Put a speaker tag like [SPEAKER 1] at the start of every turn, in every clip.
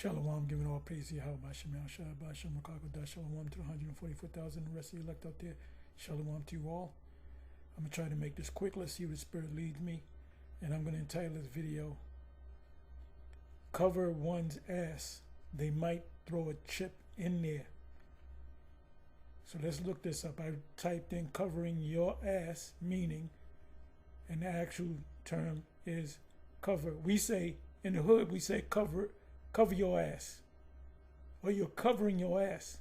[SPEAKER 1] Shalom, giving all praise to Yahweh, Bashem, Yahshua, Bashem, Makakadah, Shalom to the 144,000, the rest of you elect out there. Shalom to you all. I'm going to try to make this quick. Let's see where the Spirit leads me. And I'm going to entitle this video, Cover One's Ass. They might throw a chip in there. So let's look this up. I typed in covering your ass, meaning, and the actual term is cover. We say, in the hood, we say cover your ass, or you're covering your ass.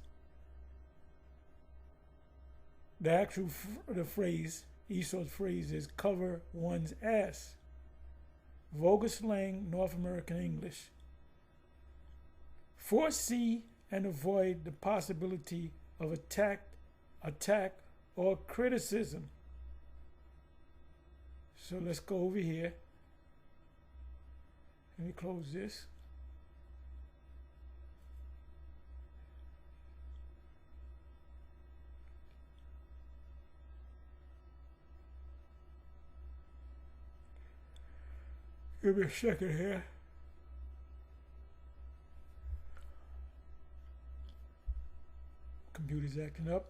[SPEAKER 1] The actual the phrase, Esau's phrase, is cover one's ass. Vulgar slang, North American English. Foresee and avoid the possibility of attack, or criticism. So let's go over here. Let me close this. Give me a second here. Computer's acting up.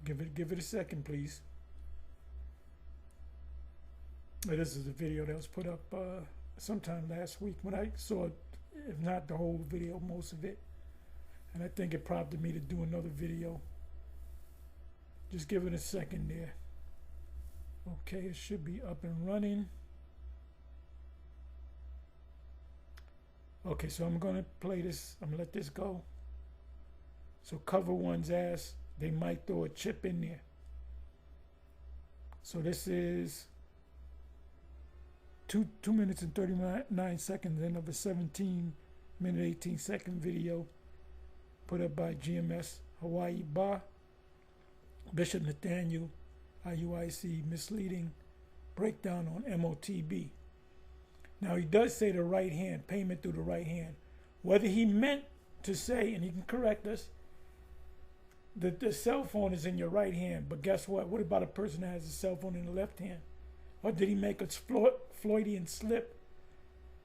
[SPEAKER 1] Give it a second, please. This is a video that was put up sometime last week when I saw it, if not the whole video, most of it. And I think it prompted me to do another video. Just give it a second there. Okay, it should be up and running. Okay, so I'm going to play this. I'm going to let this go. So cover one's ass. They might throw a chip in there. So this is 2 minutes and 39 seconds in of a 17-minute, 18-second video put up by GMS Hawaii Bar. Bishop Nathaniel, IUIC, misleading breakdown on MOTB. Now he does say the right hand, payment through the right hand. Whether he meant to say, and he can correct us, that the cell phone is in your right hand, but guess what? What about a person that has a cell phone in the left hand? Or did he make a Freudian slip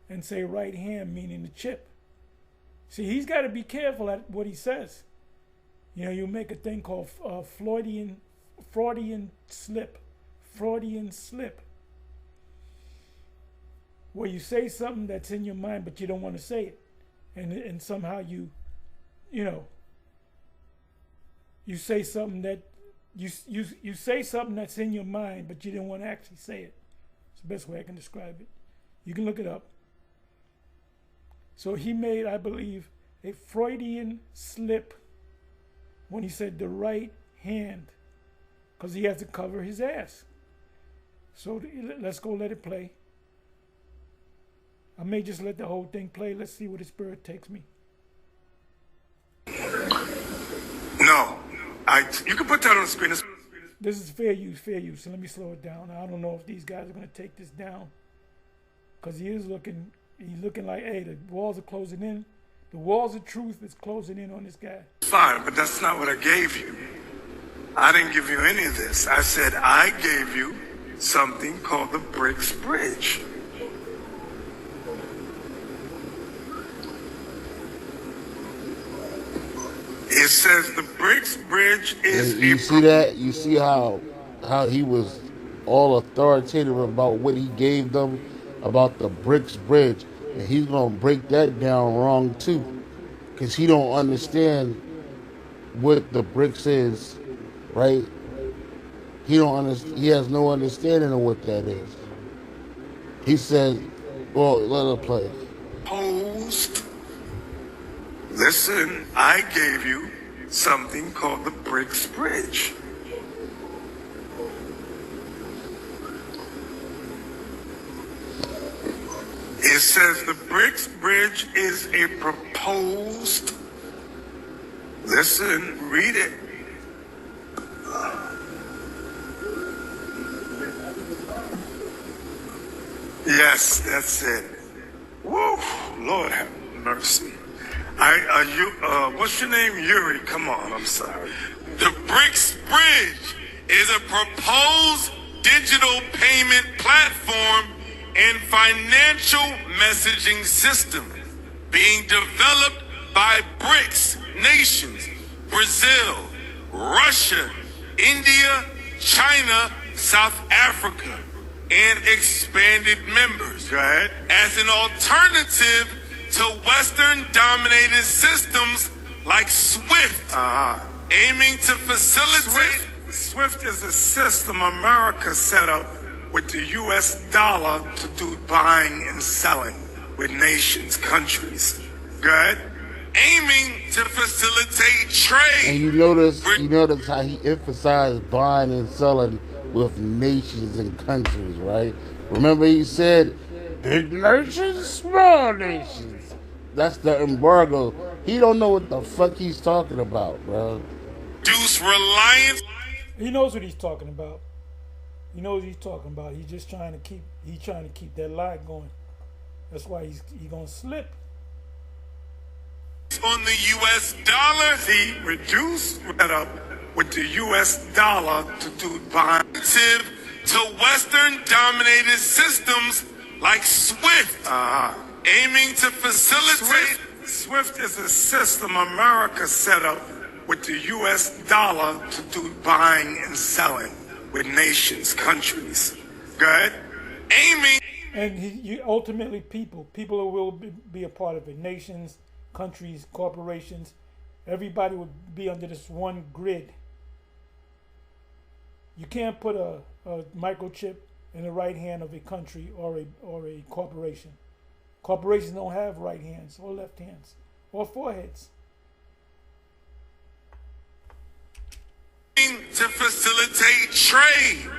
[SPEAKER 1] and say right hand, meaning the chip? See, he's got to be careful at what he says. You know, you make a thing called Freudian slip. Freudian slip. Where you say something that's in your mind, but you don't want to say it. And somehow you say something that, you say something that's in your mind, but you didn't want to actually say it. It's the best way I can describe it. You can look it up. So he made, I believe, a Freudian slip when he said the right hand, because he has to cover his ass. So let's go let it play. I may just let the whole thing play. Let's see where the Spirit takes me.
[SPEAKER 2] No, you can put that on the screen.
[SPEAKER 1] This is fair use. So let me slow it down. I don't know if these guys are going to take this down, because he's looking like, hey, the walls are closing in. The walls of truth is closing in on this guy.
[SPEAKER 2] Fine, but that's not what I gave you. I didn't give you any of this. I said I gave you something called the Bricks Bridge. It says the Bricks Bridge is
[SPEAKER 3] you see that? You see how he was all authoritative about what he gave them about the Bricks Bridge. And he's going to break that down wrong too, because he don't understand what the bricks is, right? He has no understanding of what that is. He said, well, let her play.
[SPEAKER 2] Posed. Listen, I gave you something called the Bricks Bridge. It says the Bricks Bridge is a proposed, listen, read it. Yes, that's it. Woo, Lord have mercy. What's your name? Yuri, come on, I'm sorry. The Bricks Bridge is a proposed digital payment platform and financial messaging system being developed by BRICS nations, Brazil, Russia, India, China, South Africa, and expanded members.
[SPEAKER 4] Go ahead.
[SPEAKER 2] As an alternative to Western-dominated systems like SWIFT, aiming to facilitate...
[SPEAKER 4] SWIFT is a system America set up with the U.S. dollar to do buying and selling with nations, countries. Go ahead.
[SPEAKER 2] Aiming to facilitate trade.
[SPEAKER 3] And you notice how he emphasized buying and selling with nations and countries, right? Remember he said, big nations, small nations. That's the embargo. He don't know what the fuck he's talking about, bro.
[SPEAKER 2] Reduce reliance.
[SPEAKER 1] He knows what he's talking about. He knows what he's talking about. He's just trying to keep that lie going. That's why he's gonna slip.
[SPEAKER 2] On the U.S. dollar.
[SPEAKER 4] See, reduce that up with the U.S. dollar to do buying.
[SPEAKER 2] To Western-dominated systems like SWIFT, aiming to facilitate...
[SPEAKER 4] SWIFT is a system America set up with the U.S. dollar to do buying and selling with nations, countries. Go ahead.
[SPEAKER 2] Aiming...
[SPEAKER 1] And ultimately people will be a part of it. Nations, countries, corporations, everybody would be under this one grid. You can't put a microchip in the right hand of a country or a corporation. Corporations don't have right hands or left hands or foreheads.
[SPEAKER 2] To facilitate trade,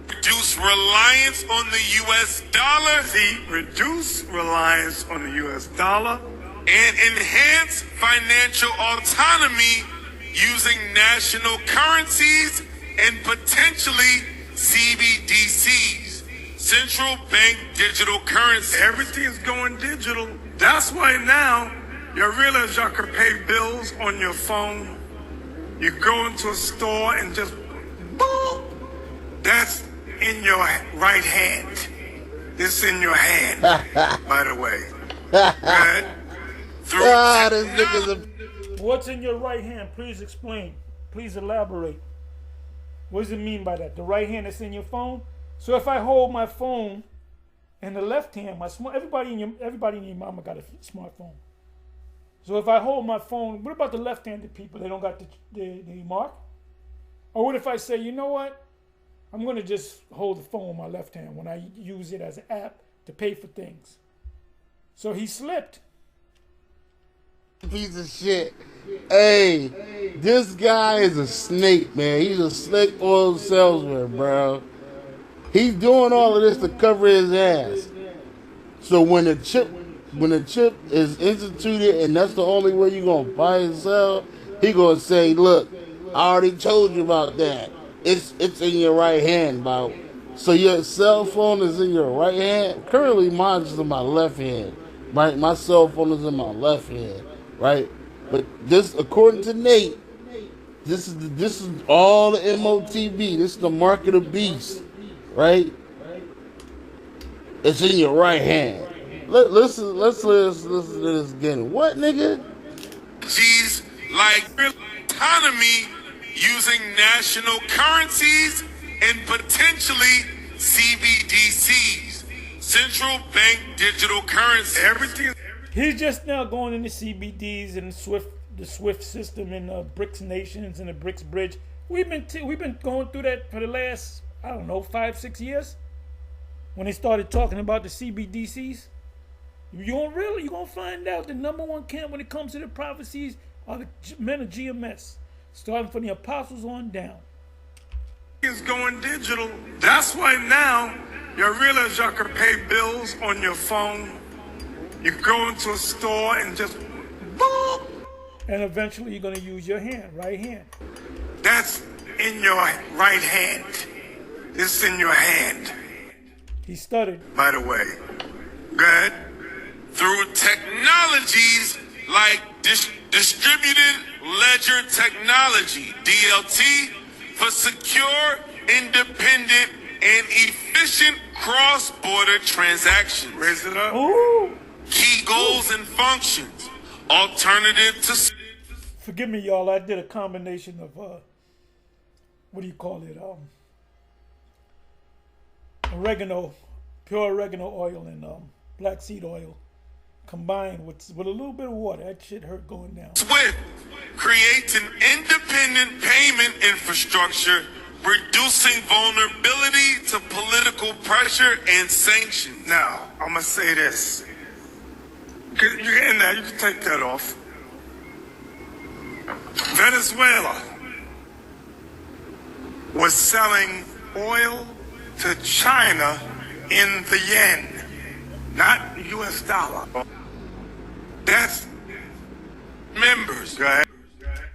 [SPEAKER 2] reduce reliance on the U.S. dollar.
[SPEAKER 4] See, reduce reliance on the U.S. dollar.
[SPEAKER 2] And enhance financial autonomy using national currencies and potentially CBDCs, central bank digital currency.
[SPEAKER 4] Everything is going digital. That's why now you realize y'all can pay bills on your phone. You go into a store and just boom. That's in your right hand. This in your hand, by the way. Right?
[SPEAKER 3] This nigga's
[SPEAKER 1] What's in your right hand? Please explain. Please elaborate. What does it mean by that? The right hand that's in your phone? So if I hold my phone in the left hand, everybody in your mama got a smartphone. So if I hold my phone, what about the left-handed people? They don't got the mark? Or what if I say, you know what? I'm going to just hold the phone with my left hand when I use it as an app to pay for things. So he slipped.
[SPEAKER 3] piece of shit. Hey, this guy is a snake, man. He's a slick oil salesman, bro. He's doing all of this to cover his ass. So when the chip is instituted and that's the only way you're gonna buy and sell, he gonna say, look, I already told you about that. It's in your right hand, about. So your cell phone is in your right hand. Currently mine is in my left hand. Right? My cell phone is in my left hand. Right? But this, according to Nate, this is all the MOTB. This is the mark of the beast. Right? It's in your right hand. Let's listen to this again. What, nigga?
[SPEAKER 2] She's like autonomy using national currencies and potentially CBDCs, central bank digital currency.
[SPEAKER 4] Everything.
[SPEAKER 1] He's just now going into CBDs and the SWIFT system and BRICS nations and the BRICS bridge. We've been going through that for the last, 5-6 years. When they started talking about the CBDCs, you're gonna find out the number one camp when it comes to the prophecies are the men of GMS, starting from the apostles on down.
[SPEAKER 4] Is going digital. That's why now you realize y'all can pay bills on your phone. You go into a store and just boom.
[SPEAKER 1] And eventually you're gonna use your hand, right hand.
[SPEAKER 4] That's in your right hand. It's in your hand.
[SPEAKER 1] He stuttered.
[SPEAKER 4] By the way, go ahead.
[SPEAKER 2] Through technologies like distributed ledger technology, DLT, for secure, independent
[SPEAKER 5] and efficient cross-border transactions.
[SPEAKER 2] Raise it up.
[SPEAKER 1] Ooh.
[SPEAKER 5] Key goals and functions. Alternative to...
[SPEAKER 1] Forgive me, y'all. I did a combination of what do you call it? Oregano, pure oregano oil and black seed oil combined with a little bit of water. That shit hurt going down.
[SPEAKER 5] SWIFT creates an independent payment infrastructure, reducing vulnerability to political pressure and sanctions.
[SPEAKER 2] Now, I'm going to say this. You're in there. You can take that off. Venezuela was selling oil to China in the yen, not US dollar. That's
[SPEAKER 5] Members.
[SPEAKER 2] go ahead.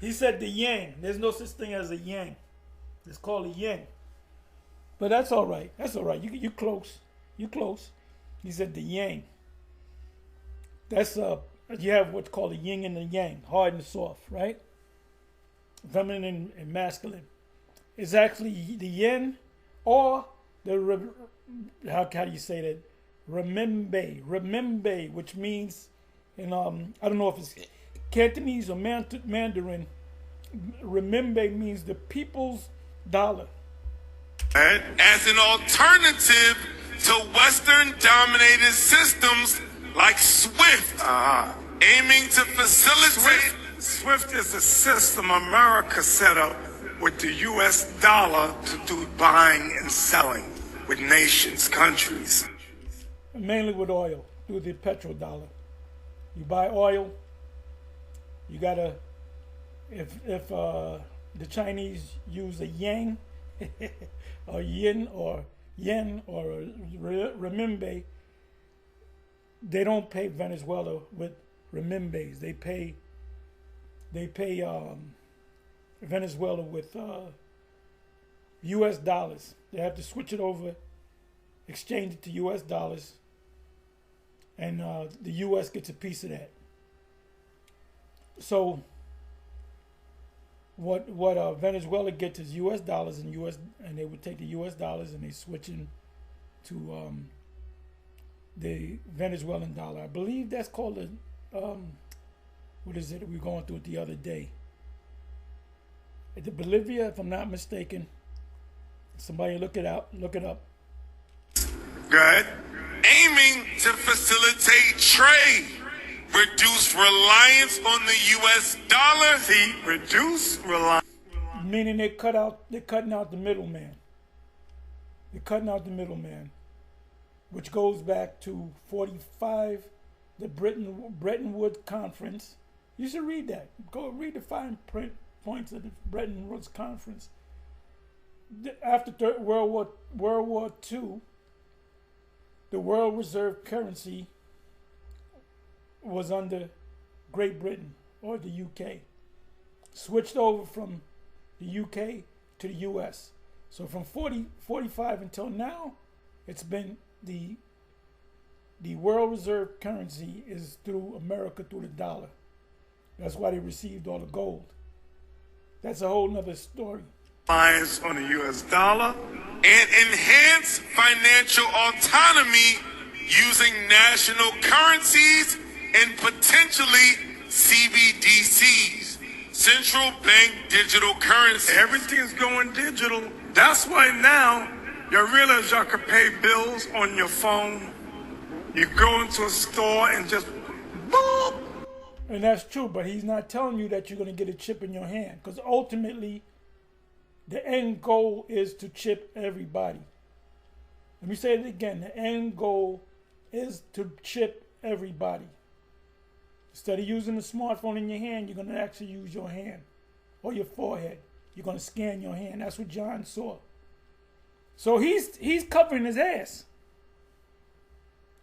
[SPEAKER 1] He said the yang. There's no such thing as a yang. It's called a yen. But that's all right. That's all right. You close. You close. He said the yang. That's you have what's called a yin and a yang, hard and soft, right? Feminine and masculine. It's actually the yen or the how do you say that? Renminbi, which means in I don't know if it's Cantonese or Mandarin. Renminbi means the people's dollar.
[SPEAKER 5] As an alternative to Western-dominated systems like SWIFT, aiming to facilitate...
[SPEAKER 2] SWIFT is a system America set up with the US dollar to do buying and selling with nations, countries.
[SPEAKER 1] Mainly with oil, through the petrodollar. You buy oil, you gotta, if the Chinese use a yang, or yen or renminbi, they don't pay Venezuela with renminbis. They pay Venezuela with U.S. dollars. They have to switch it over, exchange it to U.S. dollars, and the U.S. gets a piece of that. So what Venezuela gets is U.S. dollars and they would take the U.S. dollars and they switch them to the Venezuelan dollar. I believe that's called what is it we were going through it the other day? The Bolivia, if I'm not mistaken. Somebody look it up.
[SPEAKER 2] Go ahead.
[SPEAKER 5] aiming to facilitate trade, reduce reliance on the U.S. dollar.
[SPEAKER 2] See, reduce reliance.
[SPEAKER 1] Meaning they're cutting out the middleman. They're cutting out the middleman, which goes back to 45, the Bretton Woods Conference. You should read that. Go read the fine print points of the Bretton Woods Conference. After World War II, the world reserve currency was under Great Britain or the UK. Switched over from the UK to the US. So from 45 until now, it's been the world reserve currency is through America, through the dollar. That's why they received all the gold. That's a whole nother story.
[SPEAKER 2] Reliance on the US dollar.
[SPEAKER 5] And enhance financial autonomy using national currencies and potentially CBDCs, central bank digital currency.
[SPEAKER 2] Everything's going digital. That's why now you realize y'all can pay bills on your phone. You go into a store and just boop.
[SPEAKER 1] And that's true, but he's not telling you that you're going to get a chip in your hand, because ultimately the end goal is to chip everybody. Let me say it again. The end goal is to chip everybody. Instead of using the smartphone in your hand, you're going to actually use your hand or your forehead. You're going to scan your hand. That's what John saw. So he's covering his ass.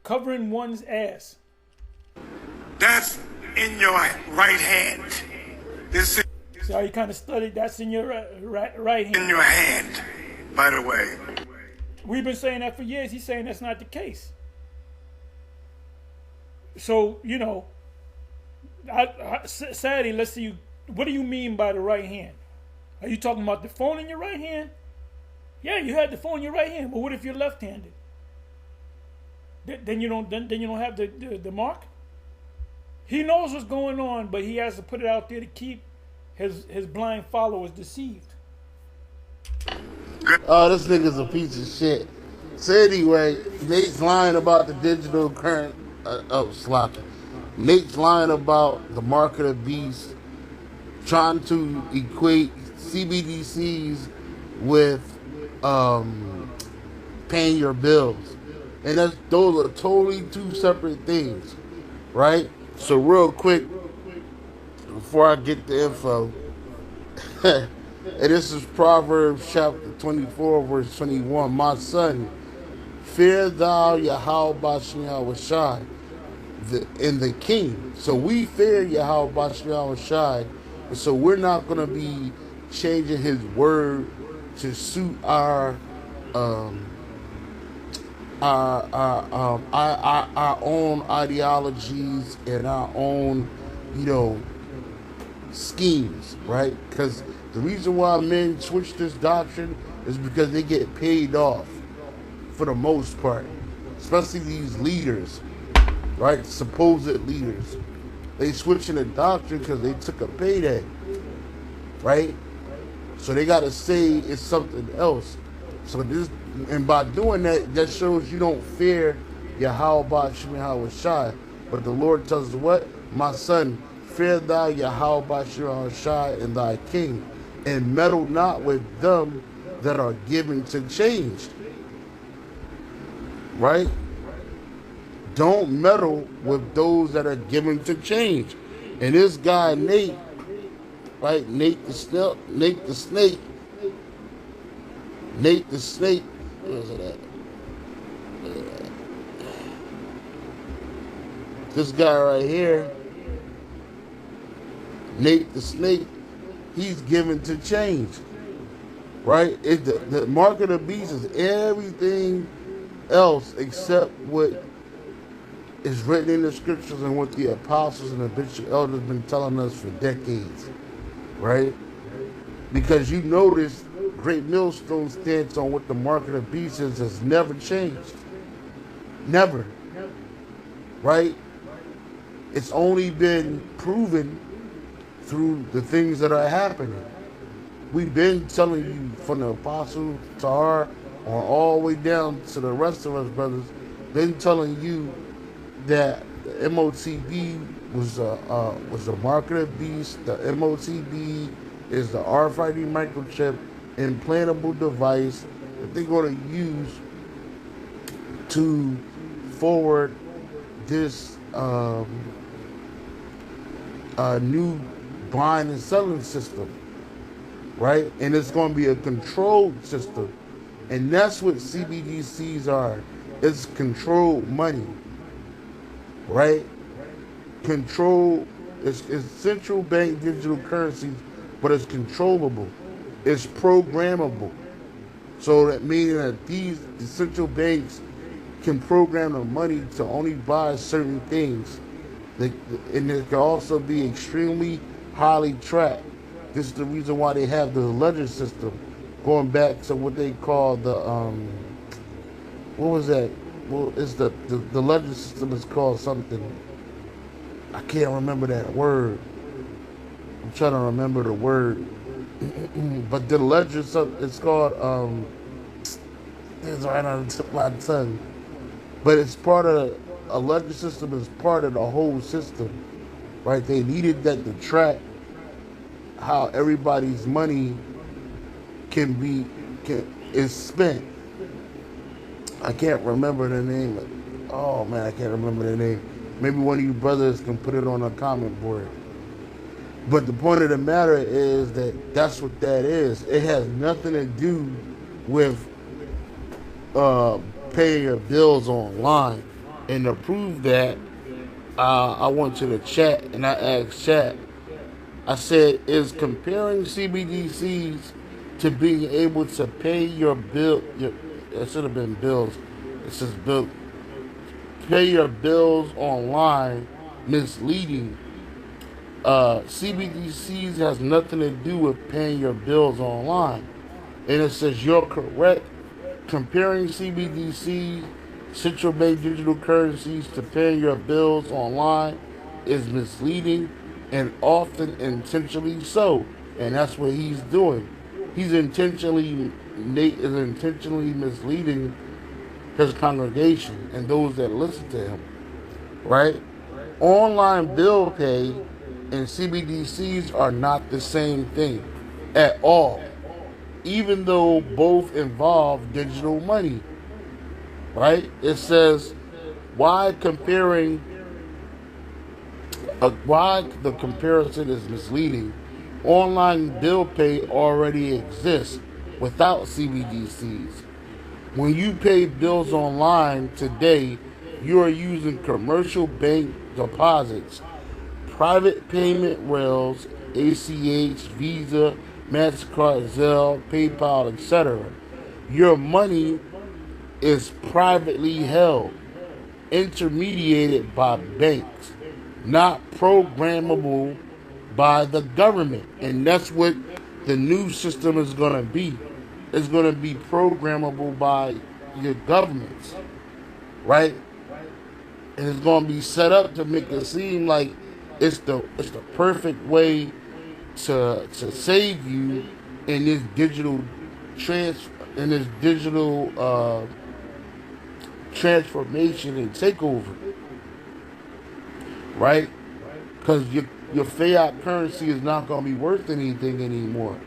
[SPEAKER 1] Covering one's ass.
[SPEAKER 2] That's in your right hand. This is
[SPEAKER 1] So you kind of studied that's in your right hand.
[SPEAKER 2] in your hand, by the way.
[SPEAKER 1] We've been saying that for years. He's saying that's not the case. So, you know, Sadie, let's see. What do you mean by the right hand? Are you talking about the phone in your right hand? Yeah, you had the phone in your right hand, but what if you're left-handed? Then you don't have the mark. He knows what's going on, but he has to put it out there to keep his blind followers deceived.
[SPEAKER 3] Oh, this nigga's a piece of shit. So anyway, Nate's lying about the digital current. Sloppy. Nate's lying about the mark of the beast, trying to equate CBDCs with paying your bills, and those are totally two separate things, right? So real quick, before I get the info, and this is Proverbs chapter 24, verse 21. My son, fear thou Yahweh Bashem Yahushai, and the king. So we fear Yahweh Bashem Yahushai, and so we're not going to be changing his word to suit our own ideologies and our own, schemes, right? Because the reason why men switch this doctrine is because they get paid off for the most part, especially these leaders, right? Supposed leaders. They switching the doctrine because they took a payday, right? So they got to say it's something else. So this, and by doing that, that shows you don't fear Yahweh Bashem Yahushai. But the Lord tells us what? My son, fear thou Yahweh Bashem Yahushai and thy king, and meddle not with them that are given to change. Right? Don't meddle with those that are given to change. And this guy, Nate, right? Nate the snake. Where's it at? This guy right here, Nate the snake, he's given to change, right? The mark of the beast is everything else except what is written in the scriptures and what the apostles and the bishop elders have been telling us for decades, right? Because you notice Great Millstone's stance on what the mark of the beast is has never changed. Never. Right? It's only been proven through the things that are happening. We've been telling you from the apostle Tahar on all the way down to the rest of us brothers, been telling you that the MOTB was the mark of the beast. The MOTB is the RFID microchip implantable device that they're going to use to forward this new buying and selling system, right? And it's going to be a controlled system, and that's what CBDCs are. It's controlled money, right? Control. It's central bank digital currencies, but it's controllable. It's programmable. So that means that the central banks can program the money to only buy certain things. And it can also be extremely highly tracked. This is the reason why they have the ledger system, going back to what they call the what was that? Well, it's the ledger system is called something. I can't remember that word. I'm trying to remember the word. But the ledger, it's called, it's right on the tip of my tongue. But it's part of, a ledger system is part of the whole system, right? They needed that to track how everybody's money is spent. I can't remember the name. Oh man, I can't remember the name. Maybe one of you brothers can put it on a comment board. But the point of the matter is that that's what that is. It has nothing to do with paying your bills online. And to prove that, I went to the chat and I asked chat. I said, is comparing CBDCs to being able to pay your bill, it should have been bills. It says bill. Pay your bills online misleading? CBDCs has nothing to do with paying your bills online. And it says you're correct. Comparing CBDC, central bank digital currencies, to paying your bills online is misleading and often intentionally so. And that's what he's doing. Nate is intentionally misleading his congregation and those that listen to him, right? Online bill pay and CBDCs are not the same thing at all, even though both involve digital money, right? It says, why the comparison is misleading. Online bill pay already exists without CBDCs. When you pay bills online today, you are using commercial bank deposits, private payment rails, ACH, Visa, MasterCard, Zelle, PayPal, etc. Your money is privately held, intermediated by banks, not programmable by the government. And that's what the new system is going to be. It's going to be programmable by your governments, right? And it's going to be set up to make it seem like it's the perfect way to save you in this digital transformation and takeover, right? Because your fiat currency is not going to be worth anything anymore,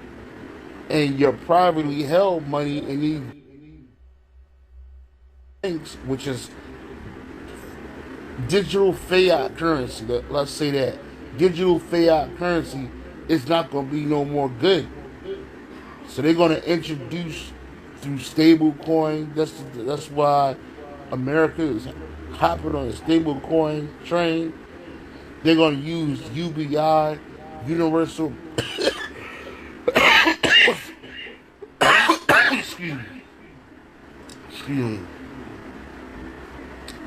[SPEAKER 3] and your privately held money in these banks, which is digital fiat currency, let's say that digital fiat currency is not going to be no more good. So they're going to introduce through stable coin. That's why America is hopping on the stable coin train. They're going to use UBI, Universal excuse me,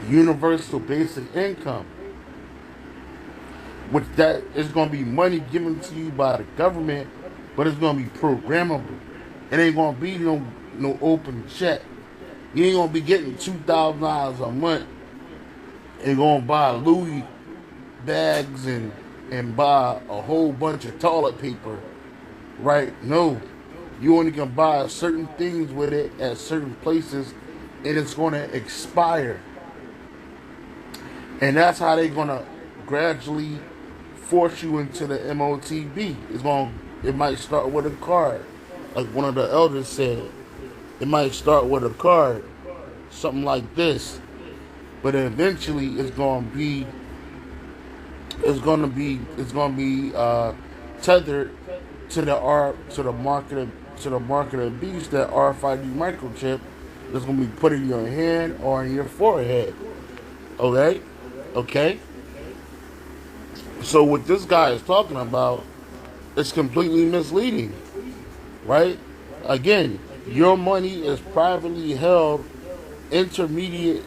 [SPEAKER 3] Universal Basic Income, which that is going to be money given to you by the government, but it's going to be programmable. It ain't going to be no open check. You ain't going to be getting $2,000 a month and going to buy Louis bags and buy a whole bunch of toilet paper, right? No. You only can buy certain things with it at certain places, and it's going to expire. And that's how they're going to gradually force you into the MOTB. It might start with a card, like one of the elders said. It might start with a card, something like this, but eventually it's going to be tethered to the market of beast, that RFID microchip that's going to be put in your hand or in your forehead. Okay. So what this guy is talking about is completely misleading, right? Again, your money is privately held, intermediated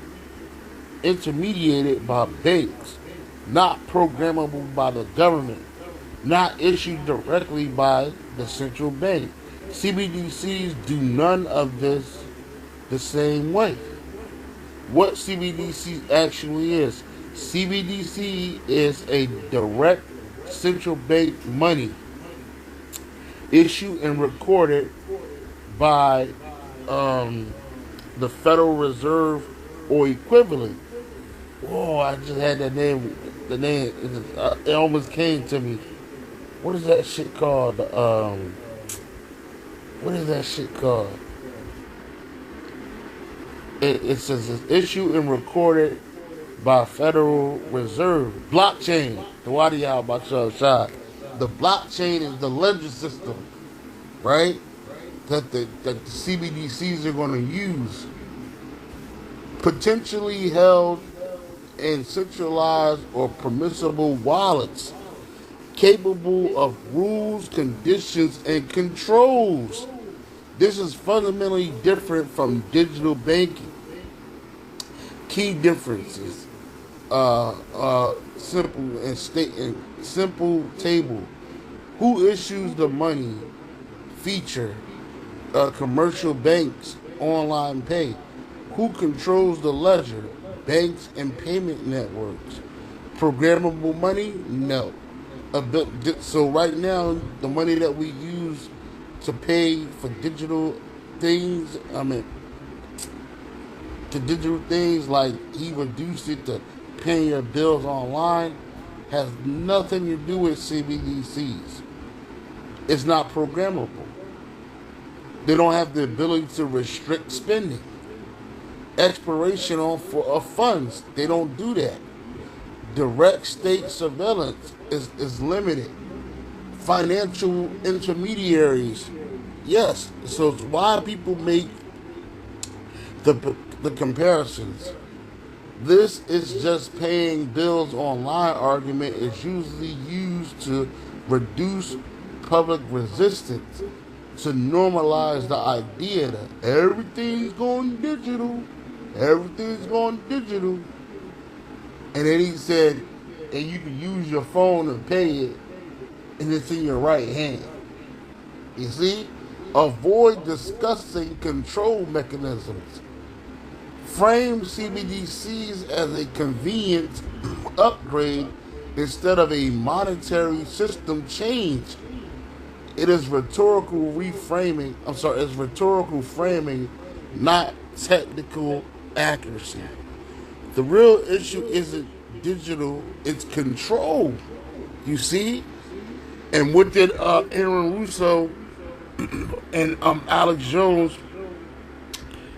[SPEAKER 3] by banks, not programmable by the government, not issued directly by the central bank. CBDCs do none of this the same way. What CBDC actually is: CBDC is a direct central bank money issued and recorded by the Federal Reserve or equivalent. Whoa, I just had that name. The name, it almost came to me. What is that shit called? What is that shit called? It says it's issued and recorded by Federal Reserve. Blockchain. The blockchain is the ledger system, right? That the CBDCs are going to use. Potentially held in centralized or permissible wallets, capable of rules, conditions, and controls. This is fundamentally different from digital banking. Key differences: simple table. Who issues the money? Feature. commercial banks, online pay. Who controls the ledger? Banks and payment networks. Programmable money? No. So right now, the money that we use to pay for digital things, to digital things like he reduced it to paying your bills online, has nothing to do with CBDCs. It's not programmable. They don't have the ability to restrict spending. Expiration of funds, they don't do that. Direct state surveillance is limited. Financial intermediaries, yes. So it's why people make the comparisons. This is just paying bills online argument is usually used to reduce public resistance, to normalize the idea that everything's going digital. Everything's going digital. And then he said, and you can use your phone and pay it, and it's in your right hand. You see? Avoid discussing control mechanisms. Frame CBDCs as a convenient upgrade instead of a monetary system change. It is rhetorical reframing. It's rhetorical framing, not technical accuracy. The real issue isn't digital, it's control. You see? And what did Aaron Russo and Alex Jones,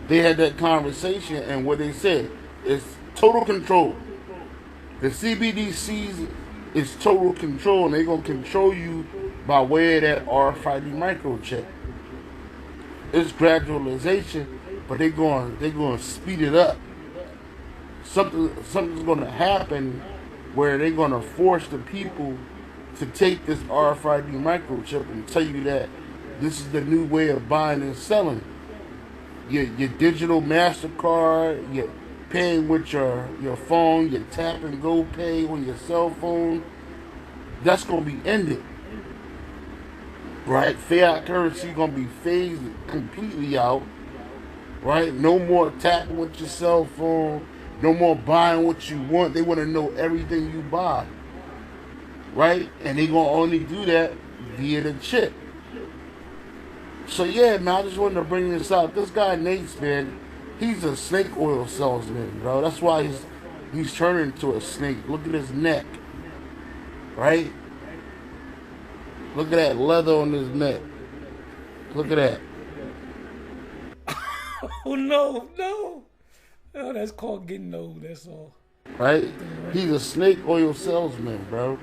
[SPEAKER 3] they had that conversation, and what they said is total control. The CBDCs is total control, and they're going to control you by way of that RFID microchip. It's gradualization, but they're going to speed it up. Something's going to happen where they're going to force the people to take this RFID microchip and tell you that this is the new way of buying and selling. Your digital MasterCard, you're paying with your phone, your tap and go pay on your cell phone, that's going to be ended. Right? Fiat currency is going to be phased completely out. Right? No more tapping with your cell phone. No more buying what you want. They want to know everything you buy. Right? And they're going to only do that via the chip. So yeah, man, I just wanted to bring this out. This guy Nate, man, he's a snake oil salesman, bro. That's why he's turning into a snake. Look at his neck. Right? Look at that leather on his neck. Look at that.
[SPEAKER 1] Oh no. Oh, that's called getting old, that's all.
[SPEAKER 3] Right? He's a snake oil salesman, bro.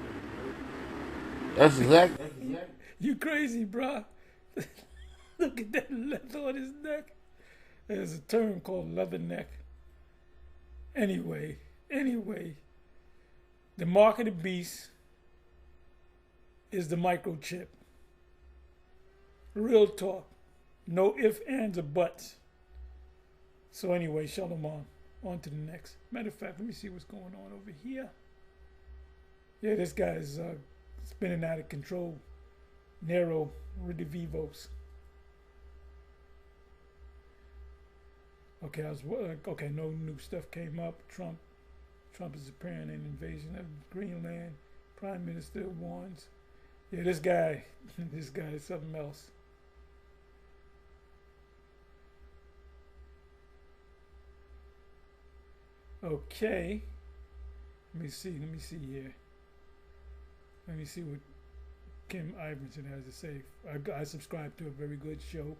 [SPEAKER 3] That's exactly.
[SPEAKER 1] You crazy, bro. Look at that leather on his neck. There's a term called leather neck. Anyway, the mark of the beast is the microchip. Real talk. No ifs, ands, or buts. So anyway, shalom on to the next. Matter of fact, let me see what's going on over here. Yeah, this guy's spinning out of control. Nero Redivivos. Okay, no new stuff came up. Trump is preparing an invasion of Greenland. Prime Minister warns. Yeah, this guy is something else. Okay. Let me see here. Let me see what Kim Iverson has to say. I subscribe to a very good show.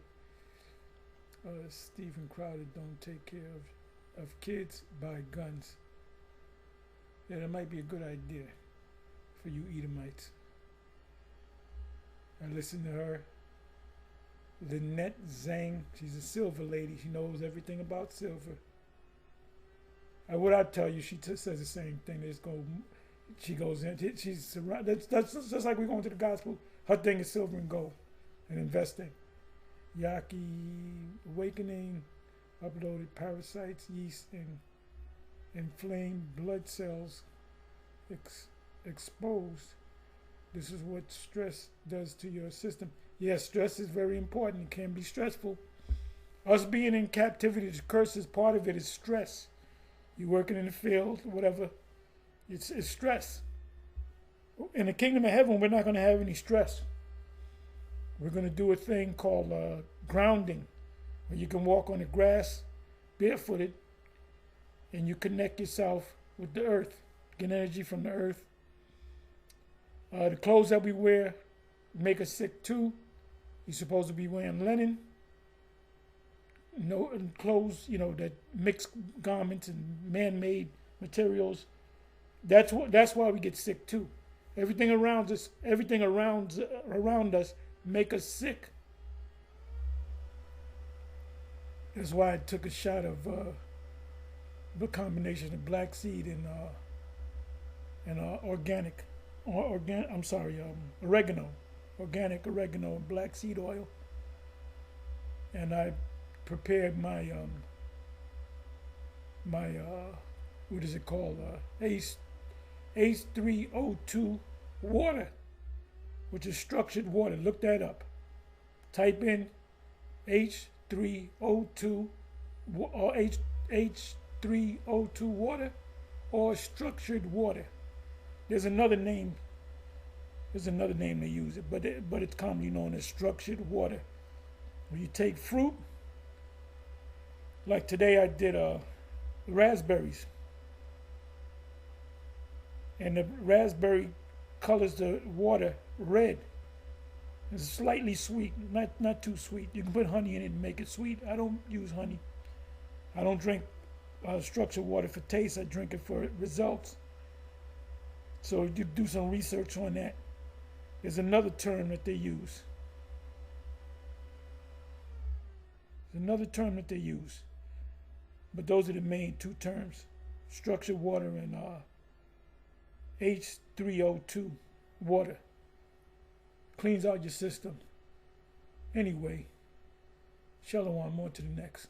[SPEAKER 1] Stephen Crowder, don't take care of kids, buy guns. Yeah, that might be a good idea for you Edomites. I listen to her. Lynette Zhang, she's a silver lady. She knows everything about silver. What I tell you, she says the same thing. She goes in. She's surrounded. That's just like we're going to the gospel. Her thing is silver and gold and investing. Yaki awakening, uploaded parasites, yeast, and inflamed blood cells exposed. This is what stress does to your system. Yes, stress is very important. It can be stressful. Us being in captivity, the curse is part of it is stress. You working in the field, whatever, it's stress. In the kingdom of heaven, we're not going to have any stress. We're going to do a thing called grounding, where you can walk on the grass barefooted and you connect yourself with the earth, get energy from the earth. The clothes that we wear make us sick too. You're supposed to be wearing linen, no clothes, that mixed garments and man-made materials. That's why we get sick too. Everything around us, around us, make us sick. That's why I took a shot of a combination of black seed and oregano, organic oregano and black seed oil, and I prepared my what is it called, H3O2 water, which is structured water. Look that up. Type in H3O2 or H3O2 water or structured water. There's another name. They use it, but it's commonly known as structured water. When you take fruit, like today I did raspberries, and the raspberry colors the water red. It's slightly sweet, not too sweet. You can put honey in it and make it sweet. I don't use honey. I don't drink structured water for taste. I drink it for results. So you do some research on that. There's another term that they use. But those are the main two terms: structured water and H3O2 water. Cleans out your system. Anyway, shalom, on to the next.